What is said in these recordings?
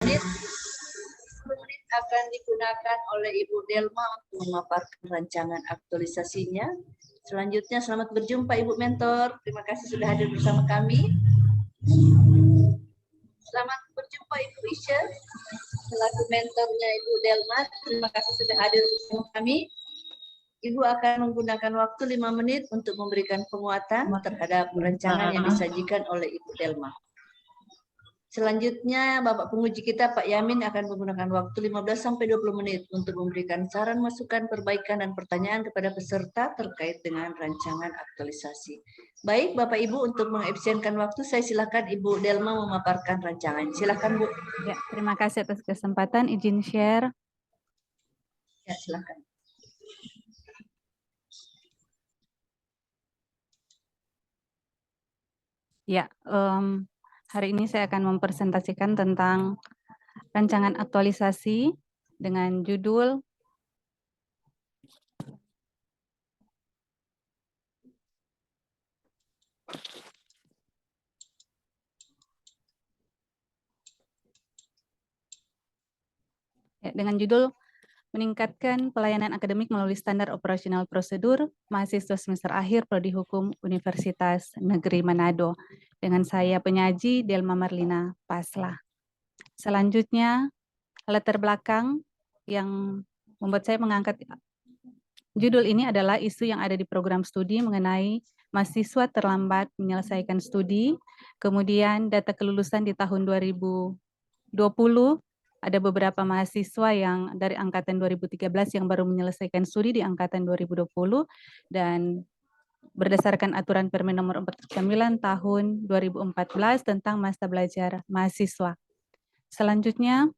menit. 10 menit akan digunakan oleh Ibu Delma untuk memaparkan rancangan aktualisasinya. Selanjutnya selamat berjumpa Ibu Mentor. Terima kasih sudah hadir bersama kami. Selamat berjumpa Ibu Isha selaku mentornya Ibu Delma. Terima kasih sudah hadir bersama kami. Ibu akan menggunakan waktu 5 menit untuk memberikan penguatan terhadap rancangan yang disajikan oleh Ibu Delma. Selanjutnya Bapak penguji kita Pak Yamin akan menggunakan waktu 15-20 menit untuk memberikan saran, masukan, perbaikan, dan pertanyaan kepada peserta terkait dengan rancangan aktualisasi. Baik Bapak Ibu, untuk mengefisienkan waktu saya silakan Ibu Delma memaparkan rancangan. Silakan Bu. Ya, terima kasih atas kesempatan. Izin share. Ya, silakan. Ya, hari ini saya akan mempresentasikan tentang rancangan aktualisasi dengan judul meningkatkan pelayanan akademik melalui standar operasional prosedur mahasiswa semester akhir Prodi Hukum Universitas Negeri Manado. Dengan saya penyaji Delma Marlina Pasla. Selanjutnya, latar belakang yang membuat saya mengangkat judul ini adalah isu yang ada di program studi mengenai mahasiswa terlambat menyelesaikan studi, kemudian data kelulusan di tahun 2020, ada beberapa mahasiswa yang dari angkatan 2013 yang baru menyelesaikan studi di angkatan 2020, dan berdasarkan aturan Permen nomor 49 tahun 2014 tentang masa belajar mahasiswa. Selanjutnya,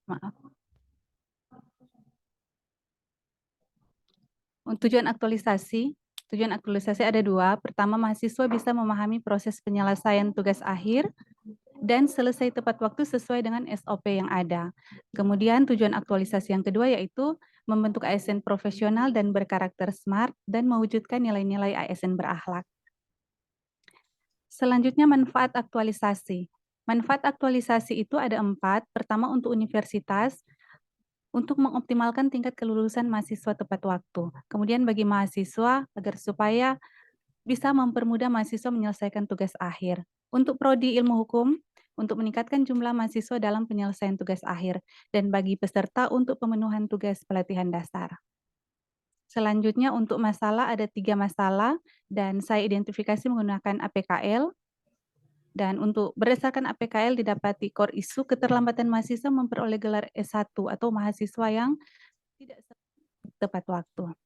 maaf. Tujuan aktualisasi ada dua. Pertama, mahasiswa bisa memahami proses penyelesaian tugas akhir dan selesai tepat waktu sesuai dengan SOP yang ada. Kemudian tujuan aktualisasi yang kedua yaitu membentuk ASN profesional dan berkarakter smart dan mewujudkan nilai-nilai ASN berakhlak. Selanjutnya manfaat aktualisasi. Manfaat aktualisasi itu ada 4. Pertama, untuk universitas, untuk mengoptimalkan tingkat kelulusan mahasiswa tepat waktu. Kemudian bagi mahasiswa agar supaya bisa mempermudah mahasiswa menyelesaikan tugas akhir. Untuk Prodi Ilmu Hukum, untuk meningkatkan jumlah mahasiswa dalam penyelesaian tugas akhir. Dan bagi peserta untuk pemenuhan tugas pelatihan dasar. Selanjutnya untuk masalah ada 3 masalah dan saya identifikasi menggunakan APKL. Dan untuk berdasarkan APKL didapati core isu keterlambatan mahasiswa memperoleh gelar S1 atau mahasiswa yang tidak tepat waktu.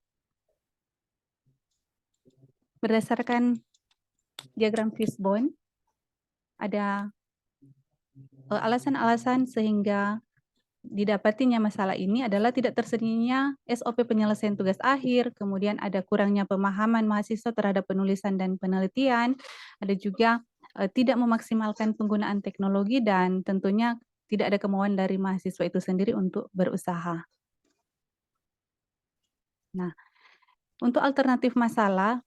Berdasarkan diagram fishbone, ada alasan-alasan sehingga didapatinya masalah ini adalah tidak tersedianya SOP penyelesaian tugas akhir, kemudian ada kurangnya pemahaman mahasiswa terhadap penulisan dan penelitian, ada juga tidak memaksimalkan penggunaan teknologi, dan tentunya tidak ada kemauan dari mahasiswa itu sendiri untuk berusaha. Nah, untuk alternatif masalah,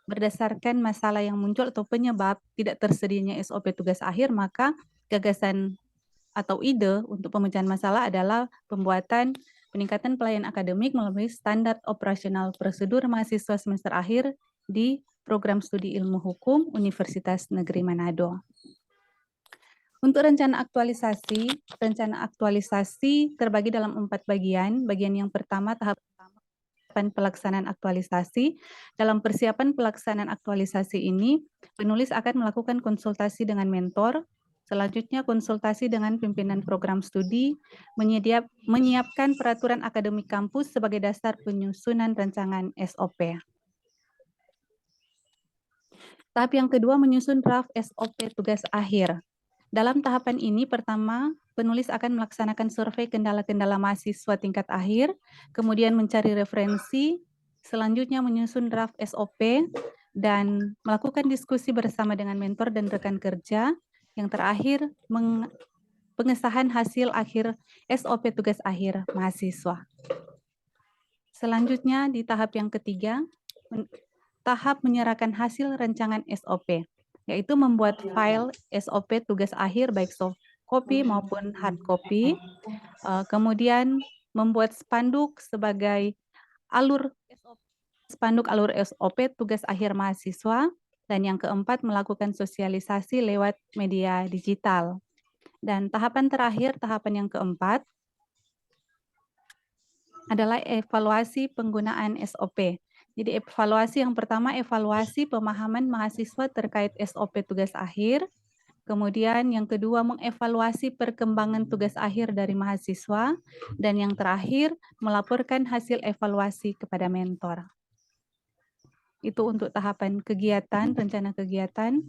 berdasarkan masalah yang muncul atau penyebab tidak tersedianya SOP tugas akhir, maka gagasan atau ide untuk pemecahan masalah adalah pembuatan peningkatan pelayanan akademik melalui standar operasional prosedur mahasiswa semester akhir di program studi ilmu hukum Universitas Negeri Manado. Untuk rencana aktualisasi terbagi dalam 4 bagian. Bagian yang pertama, tahap persiapan pelaksanaan aktualisasi. Dalam persiapan pelaksanaan aktualisasi ini, penulis akan melakukan konsultasi dengan mentor, selanjutnya konsultasi dengan pimpinan program studi, menyiapkan peraturan akademik kampus sebagai dasar penyusunan rancangan SOP. Tahap yang kedua, menyusun draft SOP tugas akhir. Dalam tahapan ini, pertama, penulis akan melaksanakan survei kendala-kendala mahasiswa tingkat akhir, kemudian mencari referensi, selanjutnya menyusun draft SOP, dan melakukan diskusi bersama dengan mentor dan rekan kerja, yang terakhir, pengesahan hasil akhir SOP tugas akhir mahasiswa. Selanjutnya di tahap yang ketiga, tahap menyerahkan hasil rancangan SOP, yaitu membuat file SOP tugas akhir baik soft copy maupun hard copy, kemudian membuat spanduk sebagai spanduk alur SOP tugas akhir mahasiswa, dan yang keempat melakukan sosialisasi lewat media digital. Dan tahapan terakhir, tahapan yang keempat, adalah evaluasi penggunaan SOP. Jadi evaluasi yang pertama, evaluasi pemahaman mahasiswa terkait SOP tugas akhir. Kemudian yang kedua, mengevaluasi perkembangan tugas akhir dari mahasiswa. Dan yang terakhir, melaporkan hasil evaluasi kepada mentor. Itu untuk tahapan kegiatan, rencana kegiatan.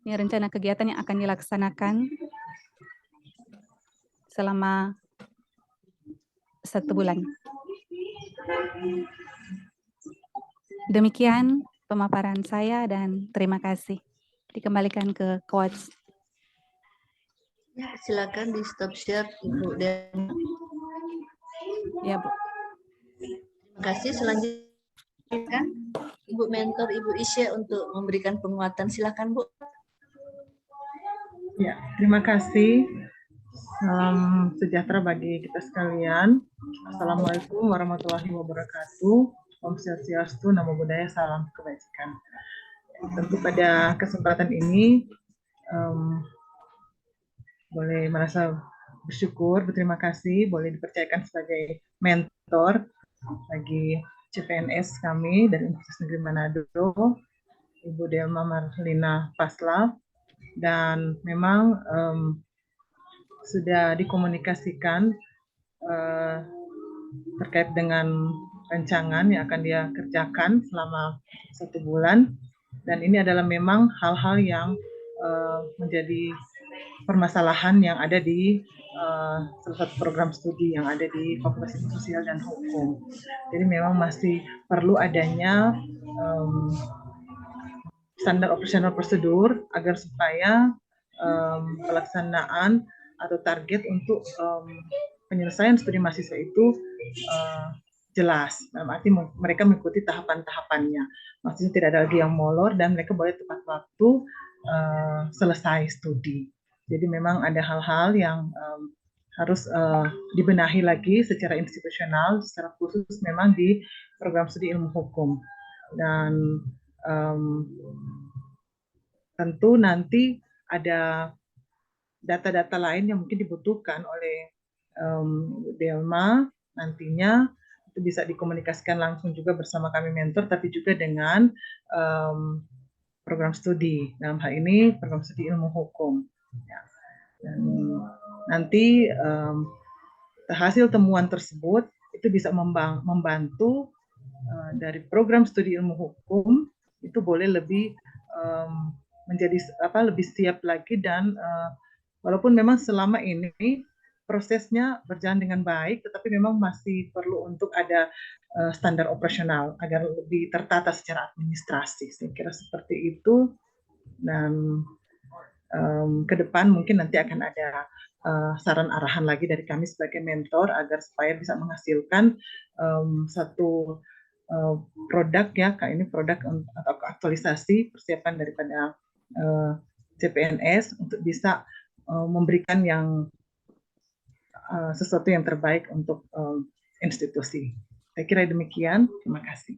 Ini rencana kegiatan yang akan dilaksanakan selama 1 bulan. Demikian pemaparan saya dan terima kasih. Dikembalikan ke coach. Ya, silakan di stop share Ibu Delma. Ya, Bu. Terima kasih. Selanjutnya Ibu Mentor Ibu Isya untuk memberikan penguatan. Silakan Bu. Ya, terima kasih. Salam sejahtera bagi kita sekalian. Assalamualaikum warahmatullahi wabarakatuh. Om Swastiastu, Namo Buddhaya, salam kebajikan. Tentu pada kesempatan ini boleh merasa bersyukur, berterima kasih, boleh dipercayakan sebagai mentor bagi CPNS kami dari Universitas Negeri Manado, Ibu Delma Marlina Pasla, dan memang sudah dikomunikasikan terkait dengan rancangan yang akan dia kerjakan selama 1 bulan, dan ini adalah memang hal-hal yang menjadi permasalahan yang ada di salah satu program studi yang ada di Fakultas Ilmu Sosial dan Hukum. Jadi memang masih perlu adanya standar operasional prosedur agar supaya pelaksanaan atau target untuk penyelesaian studi mahasiswa itu jelas. Dalam arti mereka mengikuti tahapan-tahapannya. Maksudnya tidak ada lagi yang molor dan mereka boleh tepat waktu selesai studi. Jadi memang ada hal-hal yang harus dibenahi lagi secara institusional, secara khusus memang di program studi ilmu hukum. Dan tentu nanti ada data-data lain yang mungkin dibutuhkan oleh Delma nantinya, itu bisa dikomunikasikan langsung juga bersama kami mentor, tapi juga dengan program studi, dalam hal ini program studi ilmu hukum. Ya. Dan nanti hasil temuan tersebut itu bisa membantu dari program studi ilmu hukum itu boleh lebih menjadi lebih siap lagi, dan walaupun memang selama ini prosesnya berjalan dengan baik, tetapi memang masih perlu untuk ada standar operasional agar lebih tertata secara administrasi. Saya kira seperti itu. Dan ke depan mungkin nanti akan ada saran arahan lagi dari kami sebagai mentor agar supaya bisa menghasilkan satu produk, ya, ini produk atau aktualisasi persiapan daripada CPNS untuk bisa memberikan yang sesuatu yang terbaik untuk institusi. Saya kira demikian. Terima kasih.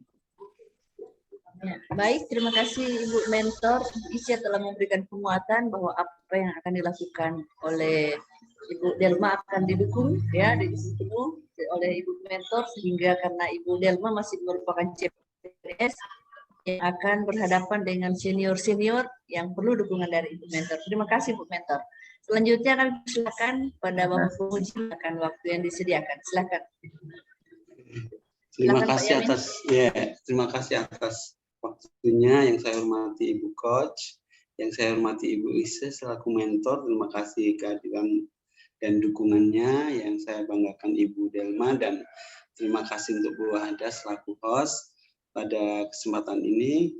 Ya, baik, terima kasih Ibu Mentor Isya telah memberikan penguatan bahwa apa yang akan dilakukan oleh Ibu Delma akan didukung, ya, didukung oleh Ibu Mentor, sehingga karena Ibu Delma masih merupakan CPNS yang akan berhadapan dengan senior-senior yang perlu dukungan dari Ibu Mentor. Terima kasih Ibu Mentor. Selanjutnya kami silakan pada Bapak Penguji akan waktu yang disediakan. Silakan. Terima kasih atas waktunya. Yang saya hormati Ibu Coach, yang saya hormati Ibu Isya selaku mentor. Terima kasih kehadiran dan dukungannya. Yang saya banggakan Ibu Delma, dan terima kasih untuk Bu Hada selaku host. Pada kesempatan ini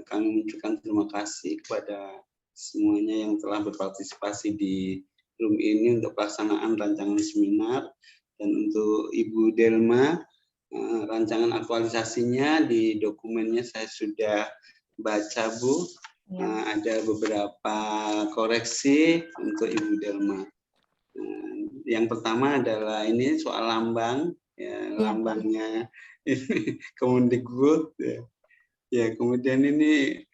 kami mengucapkan terima kasih kepada semuanya yang telah berpartisipasi di room ini untuk pelaksanaan rancangan seminar. Dan untuk Ibu Delma, rancangan aktualisasinya di dokumennya saya sudah baca, Bu. Ada beberapa koreksi untuk Ibu Delma. Yang pertama adalah ini soal lambang, ya, lambangnya Kemendikbud. Ya, kemudian ini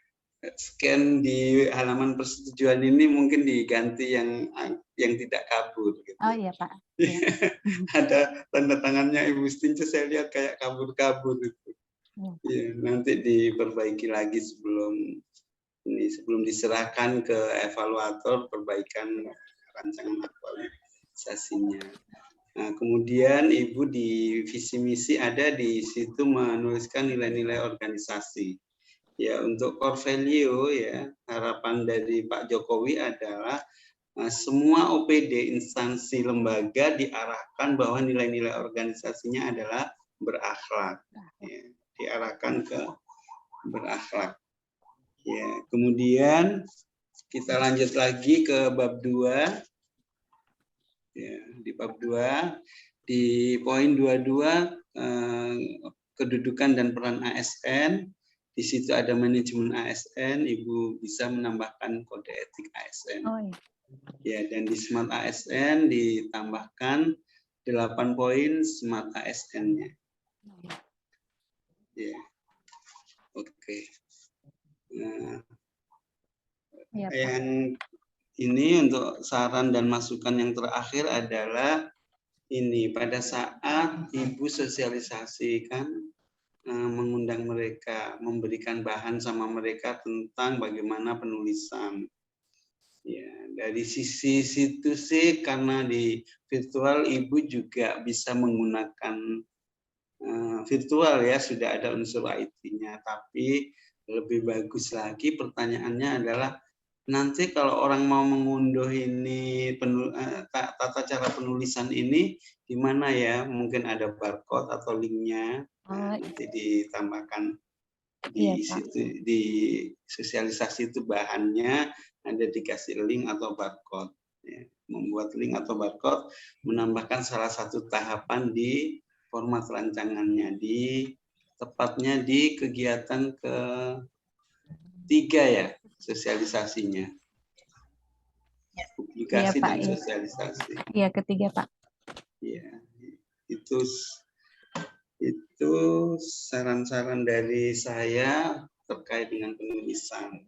scan di halaman persetujuan ini mungkin diganti yang tidak kabur. Gitu. Oh iya Pak. Ya. Ada tanda tangannya Ibu Stince, saya lihat kayak kabur-kabur itu. Ya, nanti diperbaiki lagi sebelum diserahkan ke evaluator perbaikan rancangan aktualisasinya. Nah, kemudian Ibu di visi misi ada di situ menuliskan nilai-nilai organisasi. Ya, untuk core value ya, harapan dari Pak Jokowi adalah semua OPD instansi lembaga diarahkan bahwa nilai-nilai organisasinya adalah berakhlak. Ya, diarahkan ke berakhlak. Ya, kemudian kita lanjut lagi ke bab 2. Ya, di bab 2 di poin 22 kedudukan dan peran ASN. Di situ ada manajemen ASN, Ibu bisa menambahkan kode etik ASN. Oh, iya. Ya, dan di Smart ASN ditambahkan 8 poin Smart ASN-nya. Ya. Oke. Nah, Ya, Pak. yang ini untuk saran dan masukan yang terakhir adalah ini pada saat Ibu sosialisasikan, mengundang mereka, memberikan bahan sama mereka tentang bagaimana penulisan. Ya, dari sisi situ sih karena di virtual Ibu juga bisa menggunakan virtual ya, sudah ada unsur IT-nya, tapi lebih bagus lagi pertanyaannya adalah nanti kalau orang mau mengunduh ini tata cara penulisan ini di mana ya? Mungkin ada barcode atau linknya, nanti ditambahkan di situ, di sosialisasi itu bahannya ada dikasih link atau barcode. Ya, membuat link atau barcode menambahkan salah satu tahapan di format rancangannya tepatnya di kegiatan ketiga ya, sosialisasinya. Publikasi Pak, dan sosialisasi. Iya, ketiga Pak. Ya, itu saran-saran dari saya terkait dengan penulisan.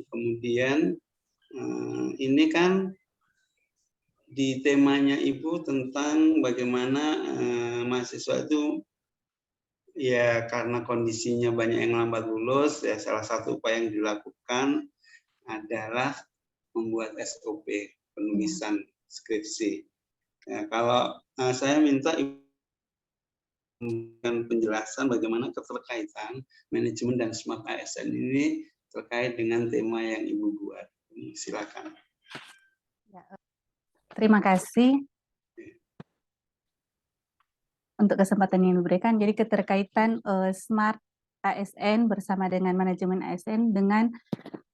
Kemudian ini kan di temanya Ibu tentang bagaimana mahasiswa itu ya karena kondisinya banyak yang lambat lulus, ya salah satu upaya yang dilakukan adalah membuat SOP penulisan skripsi. Ya, kalau saya minta dengan penjelasan bagaimana keterkaitan manajemen dan Smart ASN ini terkait dengan tema yang Ibu buat. Silakan. Ya, terima kasih untuk kesempatan yang diberikan. Jadi keterkaitan Smart ASN bersama dengan manajemen ASN dengan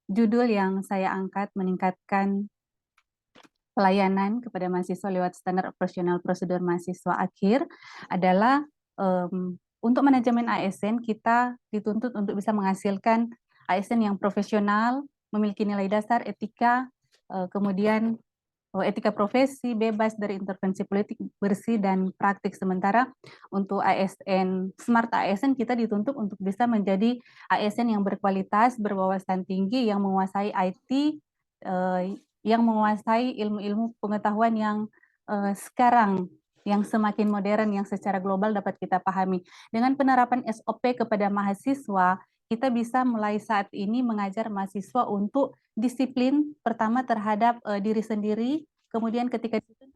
judul yang saya angkat meningkatkan pelayanan kepada mahasiswa lewat standar operasional prosedur mahasiswa akhir adalah untuk manajemen ASN kita dituntut untuk bisa menghasilkan ASN yang profesional, memiliki nilai dasar etika, kemudian etika profesi, bebas dari intervensi politik, bersih dan praktik. Sementara untuk ASN, Smart ASN kita dituntut untuk bisa menjadi ASN yang berkualitas, berwawasan tinggi, yang menguasai IT, yang menguasai ilmu-ilmu pengetahuan yang sekarang yang semakin modern, yang secara global dapat kita pahami. Dengan penerapan SOP kepada mahasiswa, kita bisa mulai saat ini mengajar mahasiswa untuk disiplin pertama terhadap diri sendiri, kemudian ketika disiplin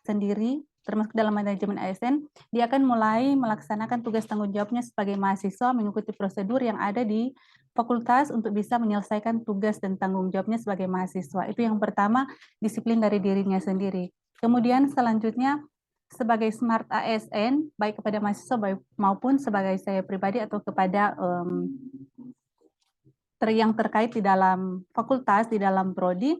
sendiri, termasuk dalam manajemen ASN, dia akan mulai melaksanakan tugas tanggung jawabnya sebagai mahasiswa, mengikuti prosedur yang ada di fakultas untuk bisa menyelesaikan tugas dan tanggung jawabnya sebagai mahasiswa. Itu yang pertama, disiplin dari dirinya sendiri. Kemudian selanjutnya, sebagai Smart ASN, baik kepada mahasiswa maupun sebagai saya pribadi atau kepada yang terkait di dalam fakultas, di dalam prodi,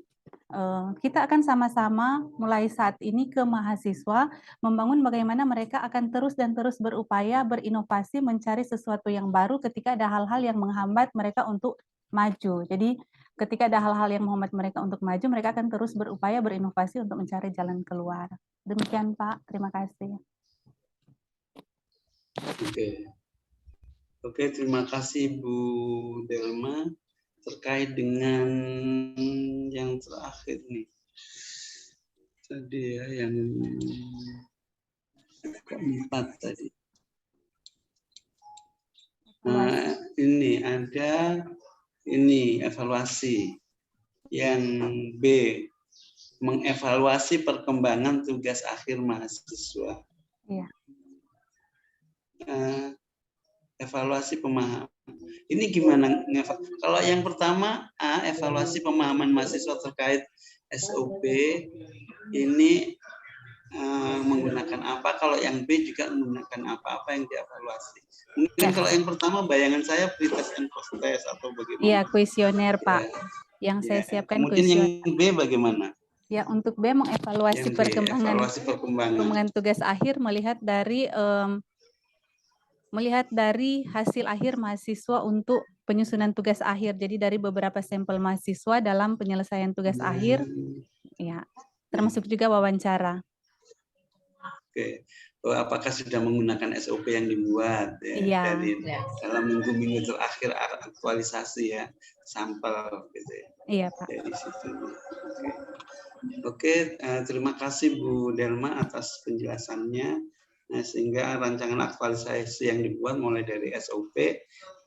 kita akan sama-sama mulai saat ini ke mahasiswa membangun bagaimana mereka akan terus dan terus berupaya berinovasi mencari sesuatu yang baru ketika ada hal-hal yang menghambat mereka untuk maju. Jadi ketika ada hal-hal yang menghambat mereka untuk maju, mereka akan terus berupaya berinovasi untuk mencari jalan keluar. Demikian Pak, terima kasih. Oke, terima kasih Bu Delma. Terkait dengan yang terakhir nih. Tadi ya yang keempat tadi. Nah, ini ada evaluasi. Yang B, mengevaluasi perkembangan tugas akhir mahasiswa. Iya. Evaluasi pemahaman. Ini gimana? Kalau yang pertama, A, evaluasi pemahaman mahasiswa terkait SOP, ini menggunakan apa? Kalau yang B juga menggunakan apa yang dievaluasi. Mungkin kalau yang pertama bayangan saya pretest and post test atau bagaimana? Iya, kuesioner Pak. Yang saya siapkan Kemudian kuesioner. yang B bagaimana? Ya, untuk B mengevaluasi perkembangan tugas akhir melihat dari hasil akhir mahasiswa untuk penyusunan tugas akhir. Jadi dari beberapa sampel mahasiswa dalam penyelesaian tugas akhir, ya, termasuk juga wawancara. Oke, apakah sudah menggunakan SOP yang dibuat Iya. dari dalam minggu-minggu terakhir aktualisasi ya sampel gitu ya? Iya Pak. Dari situ. Oke, terima kasih Bu Delma atas penjelasannya. Nah, sehingga rancangan aktualisasi yang dibuat mulai dari SOP,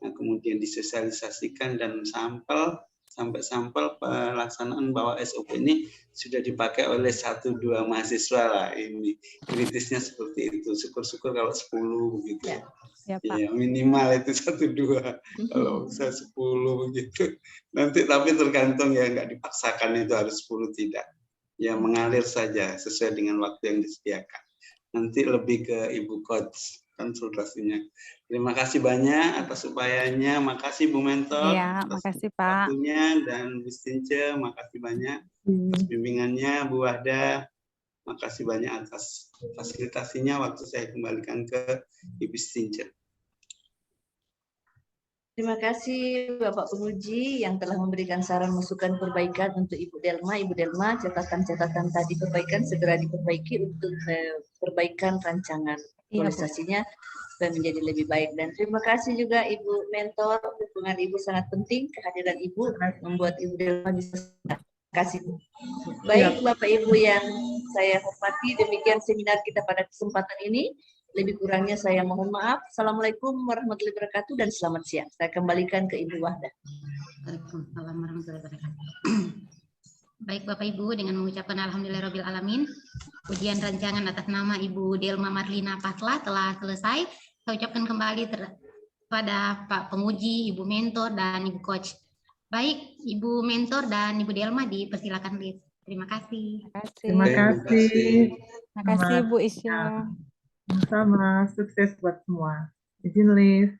kemudian disosialisasikan dan sampai sampel pelaksanaan bahwa SOP ini sudah dipakai oleh 1-2 mahasiswa lah. Ini kritisnya seperti itu. Syukur-syukur kalau 10 begitu. Ya, Pak. Ya, minimal itu 1-2. Kalau bisa 10 begitu. Nanti tapi tergantung ya, nggak dipaksakan itu harus 10 tidak. Ya mengalir saja sesuai dengan waktu yang disediakan. Nanti lebih ke Ibu Coach konsultasinya. Terima kasih banyak atas upayanya. Makasih Bu Mentor. Iya, makasih Pak. Waktunya dan Bu Stince, makasih banyak atas bimbingannya. Bu Wahda, makasih banyak atas fasilitasinya. Waktu saya kembalikan ke Ibu Stince. Terima kasih Bapak Penguji yang telah memberikan saran masukan perbaikan untuk Ibu Delma. Ibu Delma, catatan-catatan tadi perbaikan segera diperbaiki untuk perbaikan rancangan aktualisasinya supaya menjadi lebih baik. Dan terima kasih juga Ibu Mentor, dukungan Ibu sangat penting, kehadiran Ibu membuat Ibu Delma bisa. Terima kasih Bu. Baik Bapak Ibu yang saya hormati, demikian seminar kita pada kesempatan ini. Lebih kurangnya saya mohon maaf. Assalamualaikum warahmatullahi wabarakatuh dan selamat siang. Saya kembalikan ke Ibu Wahda. Waalaikumsalam warahmatullahi wabarakatuh. Baik Bapak Ibu, dengan mengucapkan alhamdulillahirabbil alamin, ujian rancangan atas nama Ibu Delma Marlina Patla telah selesai. Saya ucapkan kembali kepada Pak Penguji, Ibu Mentor dan Ibu Coach. Baik, Ibu Mentor dan Ibu Delma dipersilakan lead. Terima kasih. Terima kasih. Terima kasih Bu Isya. Sama, sukses buat semua. Izin live.